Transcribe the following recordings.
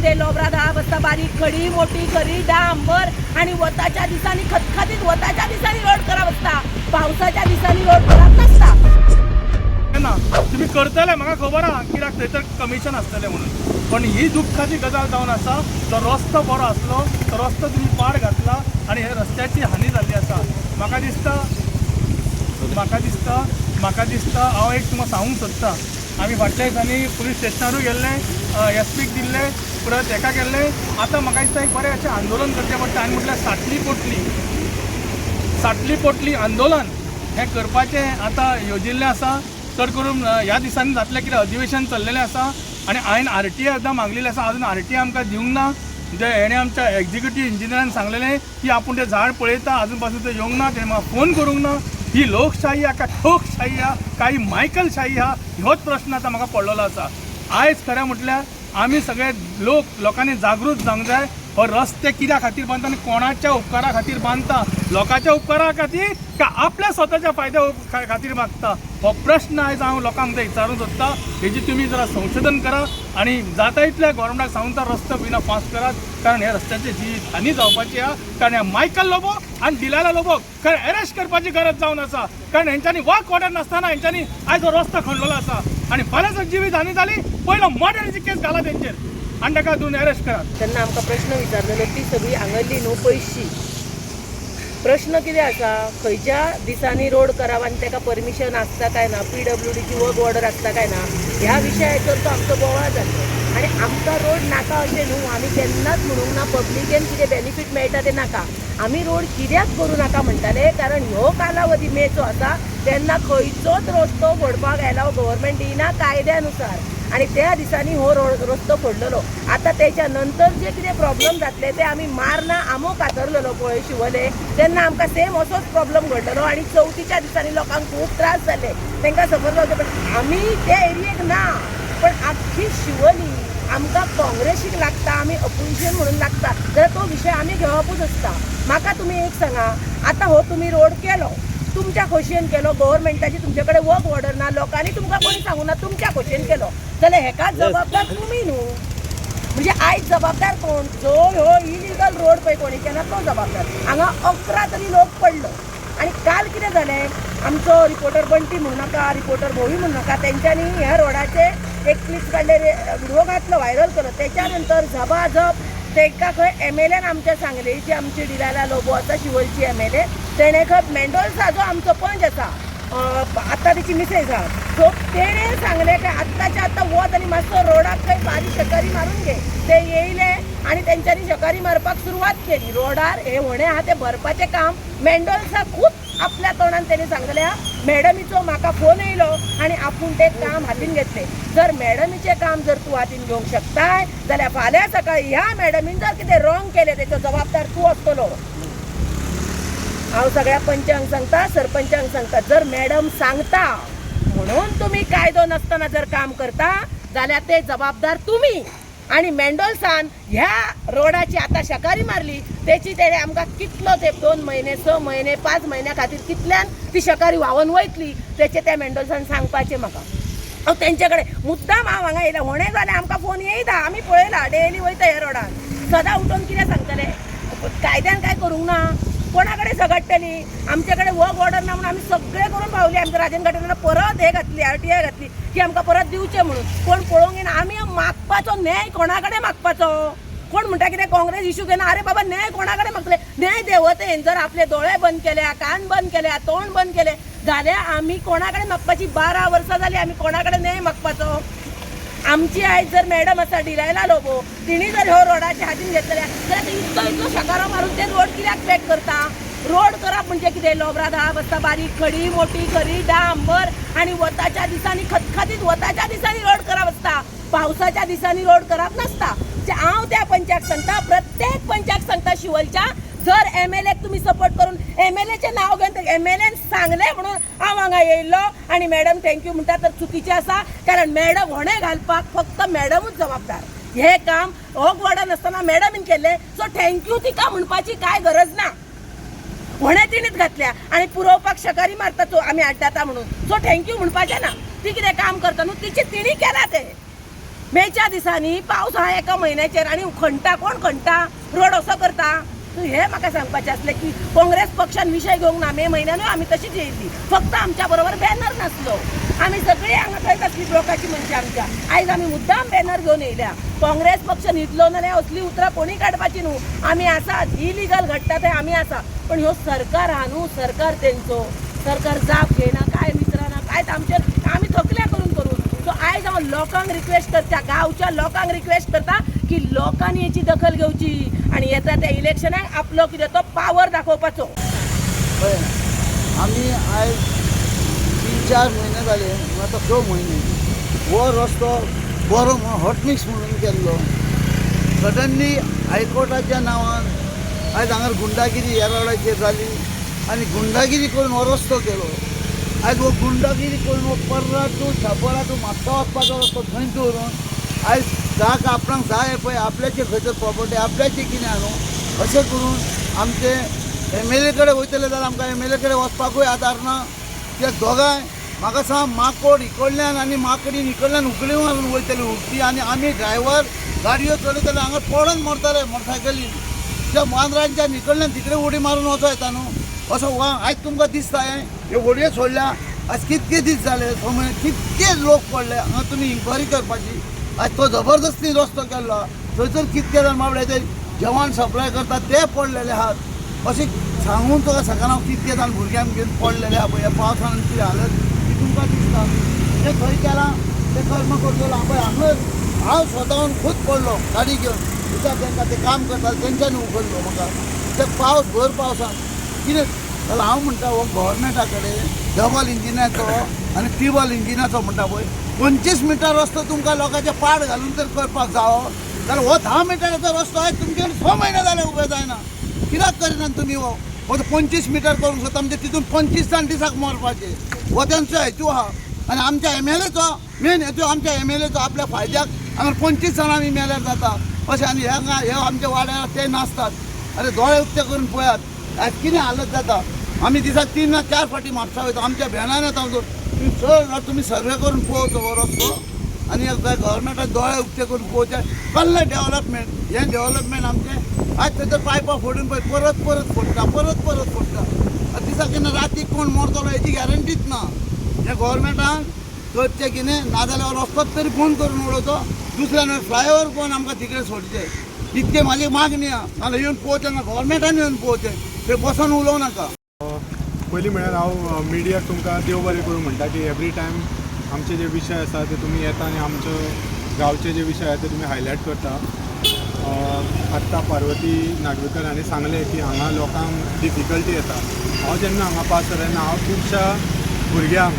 कितें लोबरा 10 बसता बारीक खडी मोठी खडी डांबर आणि वताच्या दिसांनी खतखतीत वताच्या दिसांनी रोड करप आसता, पावसाच्या दिसांनी रोड करप नासता ना. तुम्ही करतले म्हाका खबर आहा कित्याक थंयसर कमिशन आसतलें म्हणून, पण ही दुख्खाची गजाल जावन आसा. जो रस्तो बरो आसलो तो रस्तो तुम्ही पाड घातला आणि हे रस्त्याची हानी जाल्ली आसा. म्हाका दिसता हांव एक तुमकां सांगूंक सोदतां. आमी फाटल्या दिसांनी पुलीस स्टेशनारूय गेल्ले, एसपीक दिल्ले, परत हेका गेल्ले. आतां म्हाका दिसता एक बरें अशें आंदोलन करचें पडटा आनी म्हटल्यार साटली पोटली आंदोलन हें करपाचें आतां येवजिल्लें आसा. चड करून ह्या दिसांनी जातलें कितें अधिवेशन चल्लेलें आसा आनी हांवें RTI सुद्दां मागलेलें आसा. अजून RTI आमकां दिवंक ना. जे हेणें आमच्या एक्झिक्युटीव इंजिनियरान सांगलेलें की आपूण तें झाड पळयता, अजून पासून तें येवंक ना, तेणें म्हाका फोन करूंक ना. ही लोकशाही हा का ठोकशाही हा काही मायकलशाही हा, ह्योच प्रश्न आता म्हाका पडलेलो आसा. आयज खरें म्हटल्यार आमी सगळे लोकांनी जागृत जावंक जाय. हो रस्ते कित्या खातीर बांदता आनी कोणाच्या उपकारा खातीर बांदता, लोकांच्या उपकारा खातीर का आपल्या स्वताच्या फायद्या खातीर मागता, हो प्रश्न आयज हांव लोकांक विचारूंक सोदता. हेजी तुमी जरा संशोधन करा आनी जाता इतल्या गव्हर्मेंटाक सांगता रस्तो बिना फास्ट करात, कारण ह्या रस्त्याची जी हानी जावपाची आहा. कारण ह्या मायकल लोबो आनी डिलाला लोबोक खरें अरेस्ट करपाची गरज जावन आसा. कारण हेंच्यांनी वॉक ऑर्डर नासतना हेंच्यांनी आयज हो रस्तो खणलेलो आसा आनी फाल्यां जर जिवीत हानी जाली पयलो मर्डराची केस घाला तेंचेर आनी ताका दोन अरेस्ट करात. तेन्ना आमकां प्रश्न विचारलेलो ती सगळी हांगल्ली न्हू पयशी. प्रश्न कितें आसा, खंयच्या दिसांनी रोड करप आनी ताका परमिशन आसता काय ना, PWDची वर्क ऑर्डर आसता काय ना, ह्या विशयाचेर तो आमचो बोवाळ जाल्लो. आनी आमकां रोड नाका अशें न्हू, आमी केन्नाच म्हणूंक ना पब्लिकेन कितें बेनिफीट मेळटा तें नाका. आमी रोड कित्याक करूं नाका म्हणटाले, कारण ह्यो कालावधी मेचो आसा तेन्ना खंयचोच रस्तो फोडपाक एलाव गव्हर्मेंट दिना कायद्यानुसार, आणि त्या दिसांनी हो रस्तो फोडलेलो. आता त्याच्या नंतर जे कितें प्रॉब्लेम जातले ते आमी मारना आमो कातरलेलो पळय शिवले, तेन्ना आमकां सेम असोच प्रॉब्लेम घडलेलो आणि चवथीच्या दिसांनी लोकांक खूब त्रास जाले, तांकां सफर जावचे पडले. आमी त्या एरियेक ना, पण आख्खी शिवली आमकां काँग्रेसीक लागता, आमी अपोजिशन म्हणून लागता, जाल्यार तो विशय आमी घेवपूच आसता. म्हाका तुमी एक सांगा, आता हो तुमी रोड केलो, तुमच्या खोशयेन केलो, गव्हर्मेंटाची तुमचे कडेन वर्क ऑर्डर ना, लोकांनी तुमकां कोणी सांगूं ना, तुमच्या खोशयेन केलो, जाल्यार हेका जबाबदार तुमी न्हू. म्हणजे आयज जबाबदार कोण? जो ह्यो इलिगल रोड पळय कोणी केला तो जबाबदार. हांगा 11 तरी लोक पडलो. आणि काल कितें जालें, आमचो रिपोर्टर बंटी म्हणू नाका, रिपोर्टर भोवी म्हणू नाका, तेंच्यांनी ह्या रोडाचे एक क्लिप्स काडले, व्हिडिओ घातलो, व्हायरल केलो. त्याच्या नंतर झबाझप ताका खंय MLAन आमच्या सांगले, जी आमची डिलाला लोबो आसा शिवलची MLA, तेणें खंय मेंडोल्सा जो आमचो पंच आसा, आतां तिची मिसेस आहा, सो तेणें सांगलें की आत्ताच्या आतां वत आनी मातसो रोडाक खंय बारीक शकारी मारून घे. ते येयले आणि तेंच्यांनी शकारी मारपाक सुरवात केली. रोडार हे होणें आहा तें भरपाचें काम मेंडोल्सा खूब आपल्या तोंडान तेणी सांगलें हा. मॅडमीचो म्हाका फोन येयलो आणि आपूण तें काम हातीन घेतलें. जर मॅडमीचें काम जर तूं हातीन घेवंक शकताय जाल्यार फाल्यां सकाळी ह्या मॅडमीन जर कितें रॉंग केलें तेचो जबाबदार तूं आसतलो. हांव सगळ्या पंचांक सांगता, सरपंचांक सांगता, जर मॅडम सांगता म्हणून तुम्ही कायदो नासतना जर काम करता जाल्यार ते जबाबदार तुम्ही. आणि मेंडोल्सान ह्या रोडाची आता शकारी मारली, त्याची तेणे आमकां कितलो ते 2 महिने 6 महिने 5 महिन्या खातीर कितल्यान ती शकारी व्हांवन वयतली तेचे त्या मेंडोल्सान सांगपाचें म्हाका. तेंच्याकडे मुद्दाम हांव हांगा येयला, होणें जाल्यार आमकां फोन येयता, आमी पळयला डेली वयता ह्या रोडार. सदां उठून कितें सांगतले, कायद्यान काय करूंक ना, कोणा कडेन झगडटली, आमचे कडेन वर्क ऑर्डर ना म्हणून आमी सगळे करून पावली. आमच्या राजन घटनाला परत हे घातली, RTI घातली की आमकां परत दिवचें म्हणून. कोण पळोवंक येना. आमी मागपाचो न्याय कोणा कडेन मागपाचो? कोण म्हणटा कितें काँग्रेस इश्यू घेना, अरे बाबा न्याय कोणा कडेन मागतले? न्याय देवतेन जर आपले दोळे बंद केले, कान बंद केले, तोंड बंद केले जाल्यार आमी कोणा कडेन मागपाची? 12 वर्सां जाली आमी कोणा कडेन न्याय मागपाचो? आमची आयज जर मॅडम आसा डिलायला लोबो, तिणी जर ह्यो रोडाचे हातीन घेतलेल्या जाल्यार इतलो शाकारो मारून ते रोड कित्याक पॅक करता? रोड करप म्हणजे कितें? लोबरा 10 बसता बारीक खडी मोठी खडी डांबर आणि वताच्या दिसांनी खतखतीत वताच्या दिसांनी रोड करप आसता, पावसाच्या दिसांनी रोड करप नासता. हांव त्या पंचाक सांगता, प्रत्येक पंचाक सांगता शिवलच्या, जर MLAक तुम्ही सपोर्ट करून MLAचें नाव घेवन MLAन सांगलें म्हणून हांव हांगा येयल्लो आणि मॅडम थँक्यू म्हणटा तर चुकीचें आसा. कारण मॅडम होणें घालपाक फक्त मॅडमूच जबाबदार. हे काम हो वडा नासतना मॅडमीन केलें, सो थँक्यू तिका म्हणपाची काय गरज ना. होणें तिणीच घातल्या आणि पुरवपाक शकारी मारता आमी हाडटा म्हणून, सो थँक्यू म्हणपाचें ना. ती कितें काम करता न्हू, तिची तिणी केला तें. मेच्या दिसांनी पावस हा एका म्हयन्याचेर आनी खणटा कोण खणटा रोड असो करता हे म्हाका सांगपाचें आसलें की काँग्रेस पक्षान विशय घेवंक ना मे म्हयन्यानूय आमी तशीच येयल्ली फक्त आमच्या बरोबर बॅनर नासलो आमी सगळीं हांगा कळटा की लोकांची मनशां आमच्या आयज आमी मुद्दाम बॅनर घेवन येयल्या काँग्रेस पक्ष न्हिदलो नाल्यार असली उतरां कोणी काडपाची न्हू आमी आसात इलिगल घडटा ते आमी आसा पण ह्यो सरकार हा न्हू सरकार तेंचो सरकार जाप घेयना काय विचारना काय आमचेर आमी थकल्या करून सो आयज हांव लोकांक रिक्वेस्ट करता गांवच्या लोकांक रिक्वेस्ट करता की लोकांनी याची दखल घेवची आणि येता त्या इलेक्शनाक आपलो कितें तो पावर दाखोवपाचो पळय आमी आयज 3-4 म्हयने जाले आतां 6 म्हयने हो रस्तो बरो हॉटमिक्स म्हणून केल्लो सडनली हायकोर्टाच्या नांवान आयज हांगा गुंडागिरी ह्या रोडाचेर जाली आनी गुंडागिरी करून हो रस्तो केलो आयज हो गुंडागिरी करून हो पर्रा टू छापरा टू म्हापसा वचपाचो रस्तो थंय दवरून आयज जाक आपणाक जाय पळय आपल्याचे खंयसर प्रॉपर्टी आपल्याचे कितें न्हू अशें करून आमचे MLA कडेन वयतले जाल्यार आमकां MLA कडेन वचपाकूय आदार ना ते दोगांय म्हाका सांग माकोड इकडल्यान आनी माकडीन इकडल्यान उकडी मारून वयतले उक्ती आनी आमी ड्रायव्हर गाडयो चलयतले हांगा पडोन मरतले मोटरसायकलीन त्या मांद्रांच्यान इकडल्यान तिकडे उडी मारून वचो येता न्हू असो आयज तुमकां दिसता हे व्हडयो सोडल्या आज कितके दीस जाले समय कितके लोक पडले हांगा तुमी इन्क्वायरी करपाची आज तो जबरदस्ती रस्तो केल्लो थंयसर कितके जाण बाबडे जेवण सप्लाय करतात ते पडलेले आहात अशें सांगून तुका सकाळ कितके जाण भुरग्यांक घेवन पडलेले आहा पळय ह्या पावसान कितें हालत ती तुमकां दिसता तें खंय केलां तें कर्म करतलो हांव पळय हांगा हांव स्वताहून खूद पडलो गाडी घेवन कित्याक तांकां ते काम करतात तेंच्यांनी उखल्लो म्हाका ते पावस भर पावसान कितें जाल्यार हांव म्हणटा हो गव्हर्मेंटा कडेन डबल इंजिनाचो आनी ट्रिबल इंजिनाचो म्हणटा पळय 25 मिटर रस्तो तुमकां लोकांचे पाड घालून तर करपाक जावो जाल्यार हो 10 मिटराचो रस्तो आयज तुमचे 6 म्हयने जाले उबे जायना कित्याक करिना तुमी हो 25 मिटर करूंक सोदता म्हणजे तितून 25 जाण दिसाक मरपाचे हो तेंचो हेतू आहा आनी आमच्या MLAचो मेन हेतू आमच्या MLAचो आपल्या फायद्याक हांगा 25 जाणांनी मेल्यार जाता अशें आनी हे आमच्या वाड्यार ते नासतात अरे दोळे उक्ते करून पळयात आयज कितें हालत जाता आमी दिसाक 3-4 फावटी म्हापसा वयता आमच्या भॅनान येता तुमी चड तुमी सर्वे करून पळोवचो हो रस्तो आनी गव्हर्मेंटान दोळे उक्ते करून पळोवचे कसलें डेव्हलपमेंट हें डेव्हलपमेंट आमचें आयज थंयसर पायपां फोडून पळय परत फोडटा दिसाक केन्ना रातीक कोण मरतलो हेची गॅरंटीच ना हे गव्हर्मेंटान करचें कितें नाजाल्यार रस्तोच तरी फोन करून उडोवचो दुसऱ्यान फ्लायओवर कोण आमकां तिकडे सोडचे इतके म्हाजी मागणी आहा नाजाल्यार येवन पळोवचें ना गव्हर्मेंटान येवन पळोवचें ते बसून उलोवं नाका पयलीं म्हळ्यार हांव मिडियाक तुमकां देव बरें करूं म्हणटा की एवरी टायम आमचे जे विशय आसा ते तुमी येता आनी आमचे गांवचे जे विशय आसा ते तुमी हायलायट करता आत्तां पार्वती नागवेकर हांणी सांगलें की हांगा लोकांक डिफिकल्टी येता हांव जेन्ना हांगा पास जालें तेन्ना हांव खुबश्या भुरग्यांक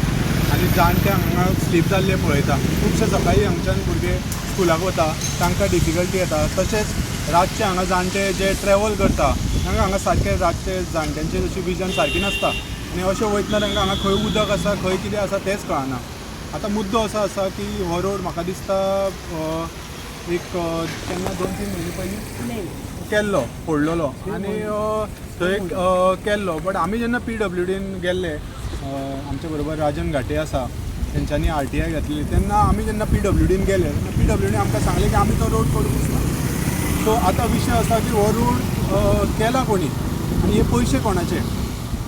आनी जाणट्यांक हांगा स्लीप जाल्ले पळयता खुबशे सकाळीं हांगच्यान भुरगे स्कुलाक वता तांकां डिफिकल्टी येता तशेंच रातचे हांगा जाणटे जे ट्रॅवल करता तांकां हांगा सारके रातचे जाणट्यांचे जशी विजन सारकी नासता आनी अशें वयतना तांकां हांगा खंय उदक आसा खंय कितें आसा तेंच कळना आतां मुद्दो असो आसा की हो रोड म्हाका दिसता एक केन्ना 2-3 म्हयने पयलीं केल्लो फोडलेलो आनी थंय केल्लो बट आमी जेन्ना PWDन गेल्ले आमचे बरोबर राजन घाटे आसा तेंच्यांनी RTI घेतली तेन्ना आमी जेन्ना PWDन गेले तेन्ना PWDन आमकां सांगलें की आमी तो रोड करूंक ना सो आतां विशय आसा की हो रोड केला कोणी आनी हे पयशे कोणाचे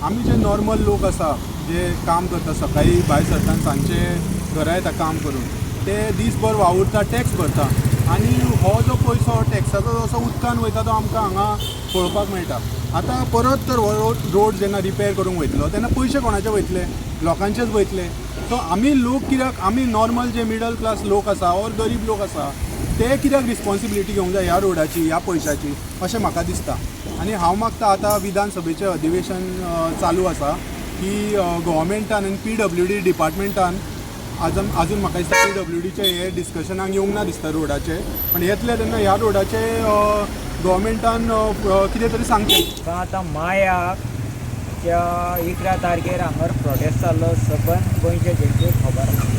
आमी जे नॉर्मल लोक आसा जे काम करता सकाळी भायर सरता आनी सांजचे घरा येता काम करून ते दीसभर वावुरता टॅक्स भरता आनी हो जो पयसो टॅक्साचो जसो उदकान वयता तो आमकां हांगा पळोवपाक मेळटा आतां परत तर हो रोड जेन्ना रिपेर करूंक वयतलो तेन्ना पयशे कोणाचे वयतले लोकांचेच वयतले सो आमी लोक कित्याक आमी नॉर्मल जे मिडल क्लास लोक आसा ऑर गरीब लोक आसा ते कित्याक रिस्पॉन्सिबिलिटी घेवंक जाय ह्या रोडाची ह्या पयशाची अशें म्हाका दिसता आनी हांव मागता आतां विधानसभेचें अधिवेशन चालू आसा की गव्हर्मेंटान आनी PWD डिपार्टमेंटान आजून म्हाका दिसता PWDचे हे डिस्कशनाक येवंक ना दिसता रोडाचे पण येतले तेन्ना ह्या रोडाचे गव्हर्मेंटान कितें तरी सांगचें आतां मायाक त्या 11 तारखेर हांगर प्रोटेस्ट जाल्लो सबंद गोंयचे जनतेक खबर आसा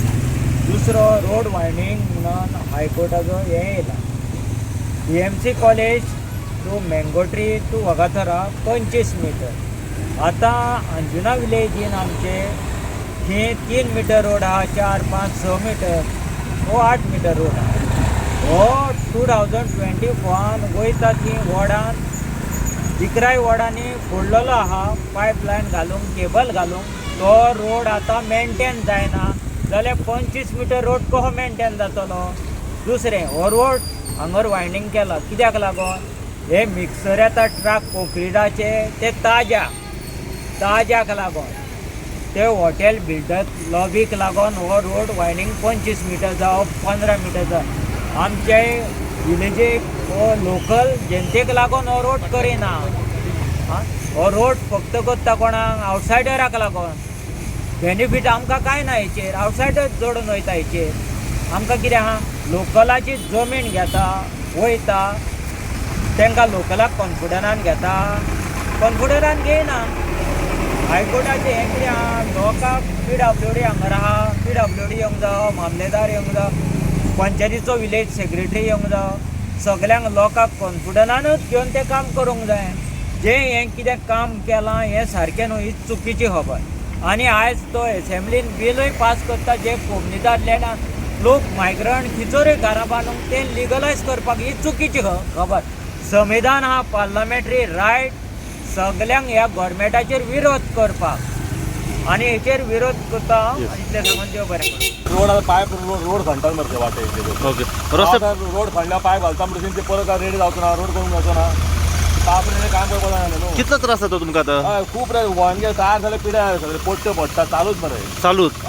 दुसरो रोड वायडनींग म्हणून हायकोर्टाचो हें येयला BMC college to mango tree to Vagator 25 metre आतां अंजुना विलेजीन आमचे हे 3 मिटर रोड आहा 4, 5, 6 मिटर हो 8 मिटर रोड आहा हो 2024 वयता ती वॉर्डान इकराय वॉर्डांनी फोडलेलो आहा पायपलायन घालूंक केबल घालूंक तो रोड आतां मेंटेन जायना जाल्यार 25 मिटर रोड कसो मेंटेन जातलो. दुसरें हो रोड हांगर वायंडींग केला कित्याक लागून हे मिक्सर येता ट्रक कोंक्रिटाचे ते ताज्याक लागून ते हॉटेल बिल्डर लॉबीक लागून हो रोड वायंडींग 25 मिटर जावप 15 मिटर जावप आमचे विलेजीक हो लोकल जनतेक लागून हो रोड करिना. हो रोड फक्त करता कोणाक आवटसायडराक लागून. बेनिफीट आमकां कांय ना हेचेर, आवटसायडर जोडून वयता हेचेर. आमकां कितें आहा लोकलाची जमीन घेता वयता तांकां लोकलाक कॉन्फिडन्सान घेता कॉन्फिडन्सान घेयना. हायकोर्टाचें हें कितें आहा लोकांक PWD हांगर आहा PWD येवंक जावो मामलेदार येवंक जावो पंचायतीचो विलेज सेक्रेटरी येवंक जावो सगल्यांक लोकांक कॉन्फिडन्सानूच घेवन तें काम करूंक जाय. जें हें कितें काम केलां हें सारकें न्हू ही चुकीची खबर. आनी आयज तो एसेंब्लीन बिलूय पास करता जे कोमनीदार लँडाक लोक मायग्रंट खिचोऱ्यो घरां बांदूंक तें लिगलायज करपाक ही चुकीची खबर. संविधान हा पार्लमेंटरी रायट सगल्यांक ह्या गव्हर्मेंटाचेर विरोध करपाक आनी हेचेर विरोध करता इतलें सांगून देव बरें करूं. रोड आता पायप रोड खणटा मरे वाटे ओके रस्ते रोड खणल्या पायप घालता म्हणून ते परत रेडी जावचो ना रोड करूंक जावचो ना पापरे काम करपाक जाय न्हू. कितलो त्रास जाता तुमकां आतां खूब रे वांगे तयार जाले पिड्यार सगळे पोट्ट्यो पडटा चालूच मरे चालूच